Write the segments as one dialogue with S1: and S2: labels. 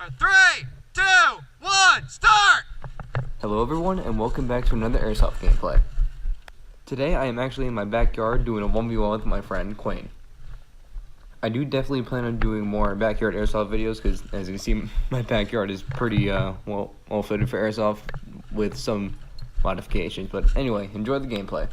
S1: Alright, 3, 2, 1, start!
S2: Hello everyone and welcome back to another airsoft gameplay. Today I am actually in my backyard doing a 1v1 with my friend Quayne. I do definitely plan on doing more backyard airsoft videos because as you can see my backyard is pretty well fitted for airsoft with some modifications, but anyway, enjoy the gameplay.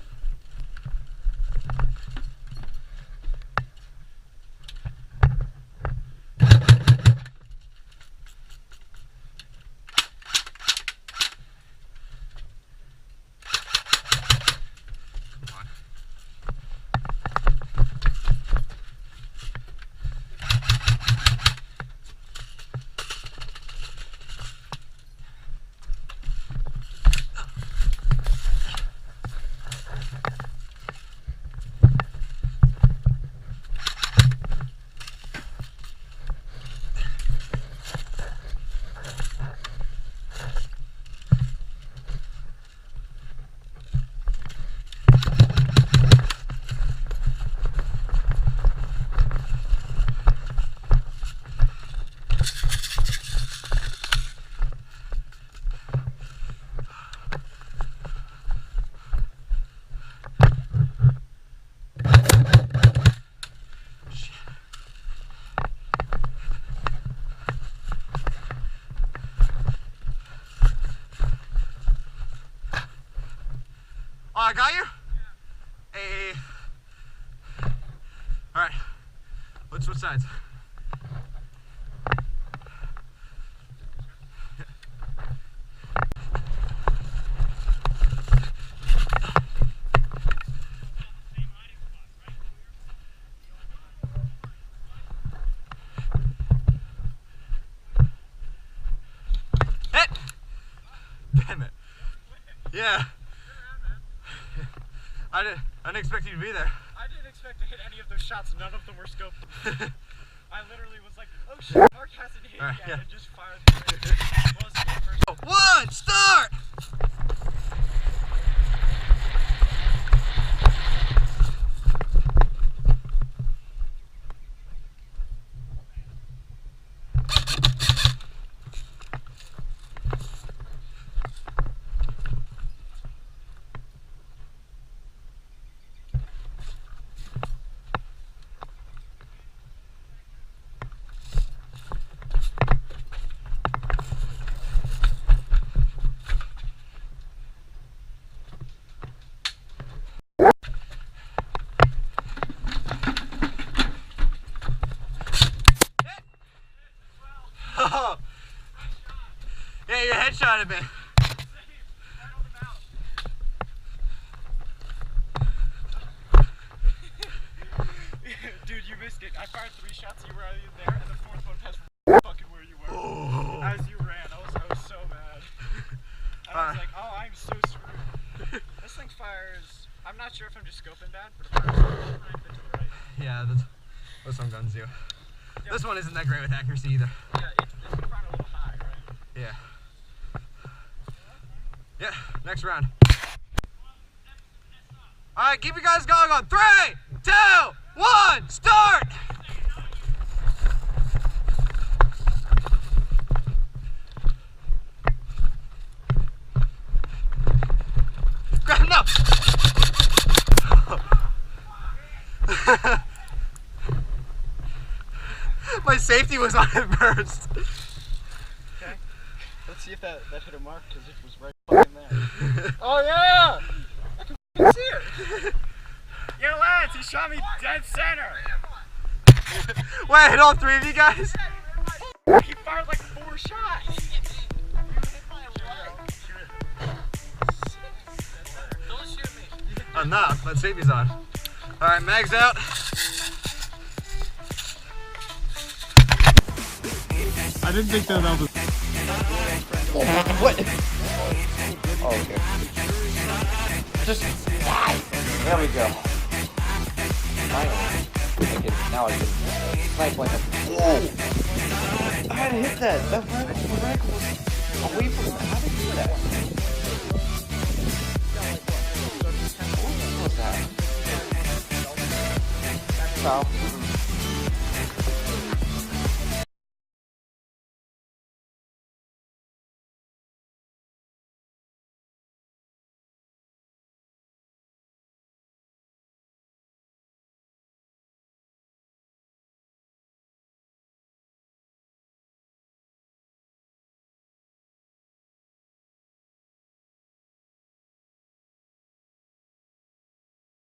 S1: Oh, I got you? Hey. Alright. Let's switch sides. Hit! Damn it. Yeah. I didn't expect you to be there.
S3: I didn't expect to hit any of those shots. None of them were scoped. I literally was like, oh shit, Mark hasn't hit yet,
S1: yeah.
S3: and just fired the first.
S1: 1, start! Oh. Yeah, your headshot a bit.
S3: Dude, you missed it. I fired 3 shots, you were already there, and the 4th one passed fucking where you were.
S1: Oh.
S3: As you ran, I was so mad. I was like, oh, I'm so screwed. This thing fires, I'm not sure if I'm just scoping bad, but it fires right to the right.
S1: Yeah, that's some guns do.
S3: Yeah.
S1: This one isn't that great with accuracy either.
S3: Yeah, it's probably a little high, right?
S1: Yeah. Yeah, next round. Alright, keep you guys going on 3, 2, 1, start! Grab no! My safety was on it first.
S3: Okay. Let's see if that hit a mark, because it was right fucking there. Oh yeah! I can see it! Yo lads, he shot me dead center!
S1: Wait, I hit all 3 of you guys?
S3: He fired like 4 shots! Don't shoot me.
S1: I'm not, but safety's on. Alright, mag's out.
S3: I didn't think that was...
S2: What? Oh, okay. Just die! There we go. Finally. Now I can snipe like a... Whoa! I had to hit that. That reticle was away from that. How did you do that? What was that? Foul.